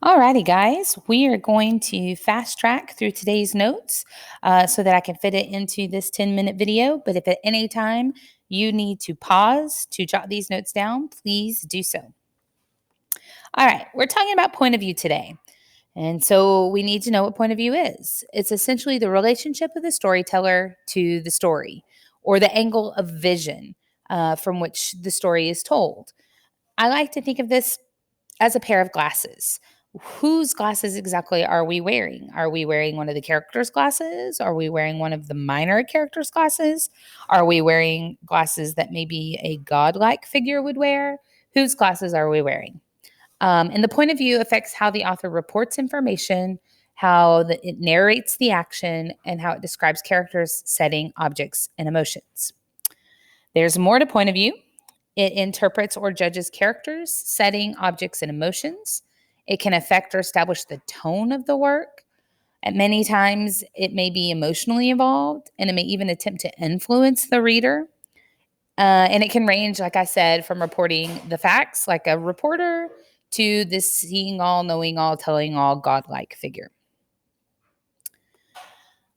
Alrighty, guys, we are going to fast track through today's notes so that I can fit it into this 10-minute video. But if at any time you need to pause to jot these notes down, please do so. All right, we're talking about point of view today. And so we need to know what point of view is. It's essentially the relationship of the storyteller to the story or the angle of vision from which the story is told. I like to think of this as a pair of glasses. Whose glasses exactly are we wearing? Are we wearing one of the characters' glasses? Are we wearing one of the minor characters' glasses? Are we wearing glasses that maybe a godlike figure would wear? Whose glasses are we wearing? And the point of view affects how the author reports information, it narrates the action, and how it describes characters, setting, objects, and emotions. There's more to point of view. It interprets or judges characters, setting, objects, and emotions. It can affect or establish the tone of the work. At many times, it may be emotionally involved, and it may even attempt to influence the reader. And it can range, like I said, from reporting the facts, like a reporter, to this seeing all, knowing all, telling all, godlike figure.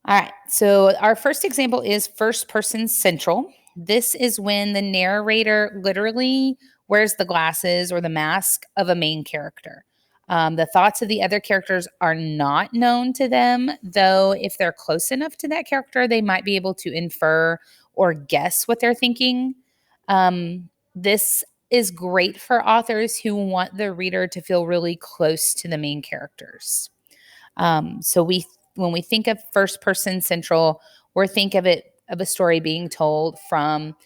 All right, so our first example is first person central. This is when the narrator literally wears the glasses or the mask of a main character. The thoughts of the other characters are not known to them, though, if they're close enough to that character, they might be able to infer or guess what they're thinking. This is great for authors who want the reader to feel really close to the main characters. So when we think of first person central, we're think of a story being told from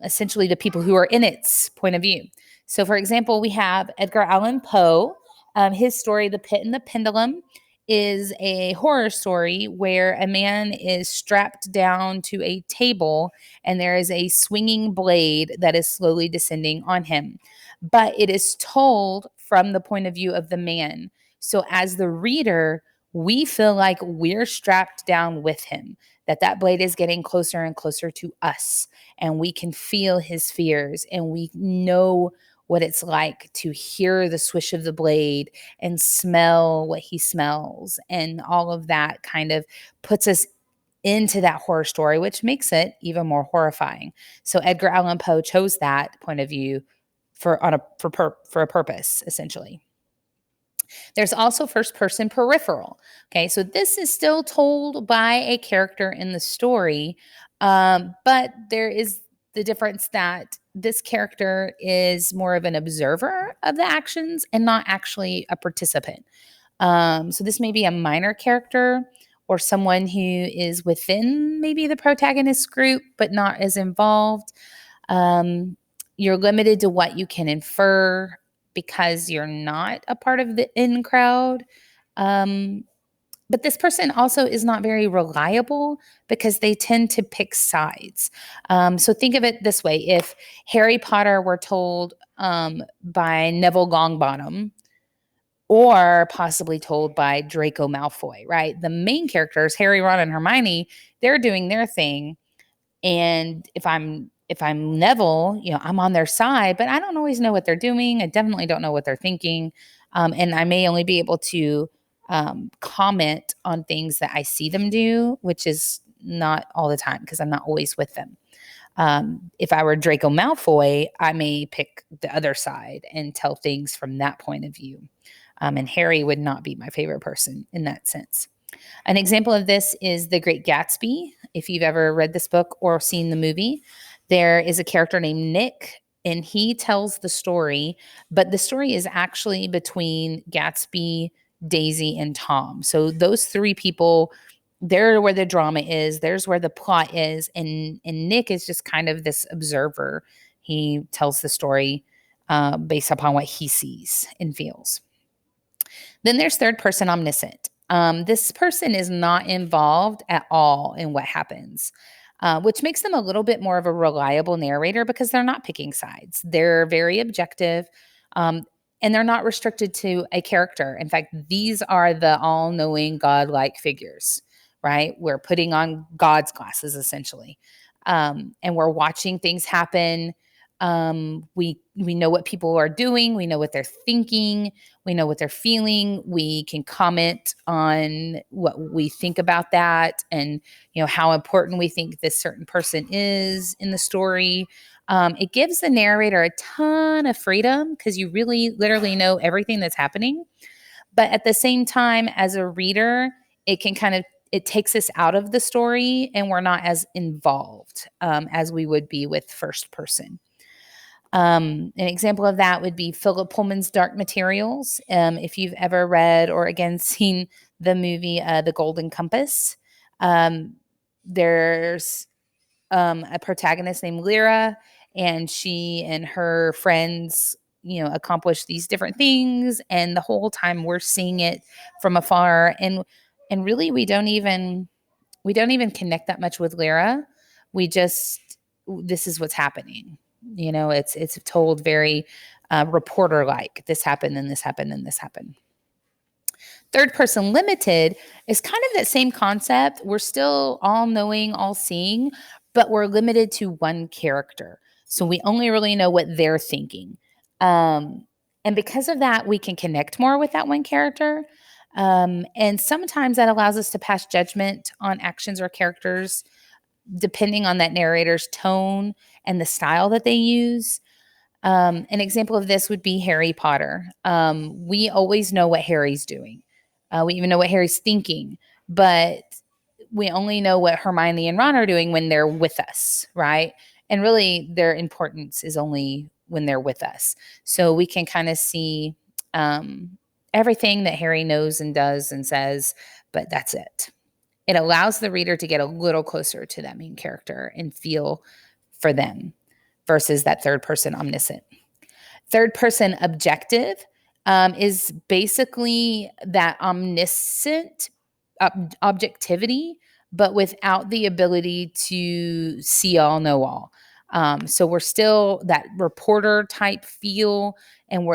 essentially the people who are in its point of view. So, for example, we have Edgar Allan Poe. His story, The Pit and the Pendulum, is a horror story where a man is strapped down to a table and there is a swinging blade that is slowly descending on him. But it is told from the point of view of the man. So, as the reader, we feel like we're strapped down with him, that blade is getting closer and closer to us, and we can feel his fears, and we know what it's like to hear the swish of the blade and smell what he smells. And all of that kind of puts us into that horror story, which makes it even more horrifying. So Edgar Allan Poe chose that point of view for a purpose, essentially. There's also first person peripheral. Okay, so this is still told by a character in the story, but there is the difference that this character is more of an observer of the actions and not actually a participant. So this may be a minor character or someone who is within maybe the protagonist group, but not as involved. Um, you're limited to what you can infer because you're not a part of the in crowd. Um, but this person also is not very reliable because they tend to pick sides. So think of it this way: if Harry Potter were told by Neville Longbottom, or possibly told by Draco Malfoy, right? The main characters, Harry, Ron, and Hermione, they're doing their thing. And if I'm Neville, I'm on their side, but I don't always know what they're doing. I definitely don't know what they're thinking. And I may only be able to comment on things that I see them do, which is not all the time because I'm not always with them. If I were Draco Malfoy, I may pick the other side and tell things from that point of view. And Harry would not be my favorite person in that sense. An example of this is The Great Gatsby. If you've ever read this book or seen the movie, there is a character named Nick, and he tells the story, but the story is actually between Gatsby, Daisy, and Tom. So those three people, they're where the drama is, there's where the plot is, and Nick is just kind of this observer. He tells the story based upon what he sees and feels. Then there's third person omniscient. This person is not involved at all in what happens, which makes them a little bit more of a reliable narrator because they're not picking sides. They're very objective, and they're not restricted to a character. In fact, these are the all knowing, godlike figures, right? We're putting on God's glasses essentially, and we're watching things happen. We know what people are doing. We know what they're thinking. We know what they're feeling. We can comment on what we think about that, and how important we think this certain person is in the story. It gives the narrator a ton of freedom because you really literally know everything that's happening. But at the same time, as a reader, it takes us out of the story, and we're not as involved as we would be with first person. An example of that would be Philip Pullman's Dark Materials. If you've ever read or again seen the movie The Golden Compass, there's a protagonist named Lyra, and she and her friends, accomplish these different things, and the whole time we're seeing it from afar, and really we don't even connect that much with Lyra. We just This is what's happening. It's told very reporter like. This happened, and this happened, and this happened. Third person limited is kind of that same concept. We're still all knowing, all seeing, but we're limited to one character. So we only really know what they're thinking. And because of that, we can connect more with that one character. And sometimes that allows us to pass judgment on actions or characters depending on that narrator's tone and the style that they use. An example of this would be Harry Potter. We always know what Harry's doing. We even know what Harry's thinking, but we only know what Hermione and Ron are doing when they're with us, right? And really, their importance is only when they're with us. So we can kind of see everything that Harry knows and does and says, but that's it. It allows the reader to get a little closer to that main character and feel for them versus that third person omniscient. Third person objective is basically that omniscient objectivity, but without the ability to see all, know all. So we're still that reporter type feel, and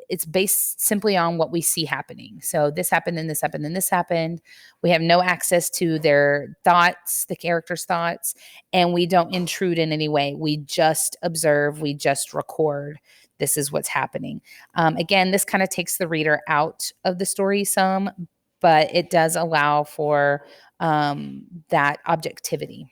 it's based simply on what we see happening. So this happened, and this happened, and this happened. We have no access to their thoughts, the character's thoughts, and we don't intrude in any way. We just observe, we just record. This is what's happening. Again, this kind of takes the reader out of the story some, but it does allow for that objectivity.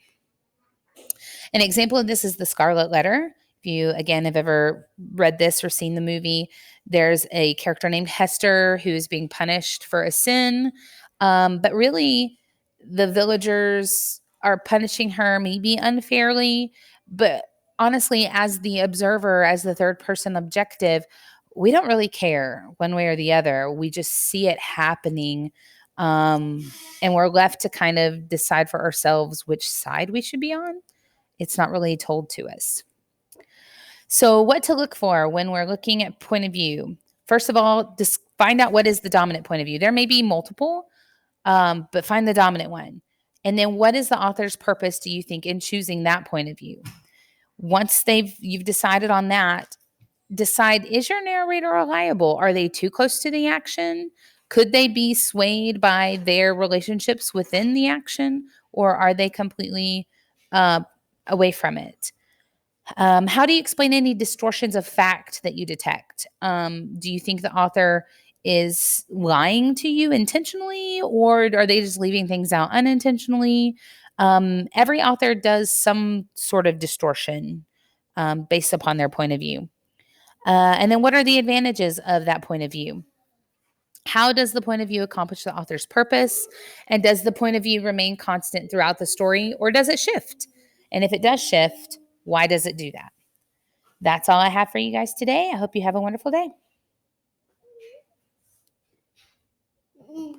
An example of this is The Scarlet Letter. If you, again, have ever read this or seen the movie, there's a character named Hester who's being punished for a sin. But really, the villagers are punishing her maybe unfairly. But honestly, as the observer, as the third person objective, we don't really care one way or the other. We just see it happening. And we're left to kind of decide for ourselves which side we should be on. It's not really told to us. So, what to look for when we're looking at point of view? First of all, just find out what is the dominant point of view. There may be multiple, but find the dominant one. And then, what is the author's purpose, do you think, in choosing that point of view? Once you've decided on that, decide, is your narrator reliable? Are they too close to the action? Could they be swayed by their relationships within the action, or are they completely away from it? How do you explain any distortions of fact that you detect? Do you think the author is lying to you intentionally, or are they just leaving things out unintentionally? Every author does some sort of distortion based upon their point of view. And then, what are the advantages of that point of view? How does the point of view accomplish the author's purpose? And does the point of view remain constant throughout the story, or does it shift? And if it does shift, why does it do that? That's all I have for you guys today. I hope you have a wonderful day.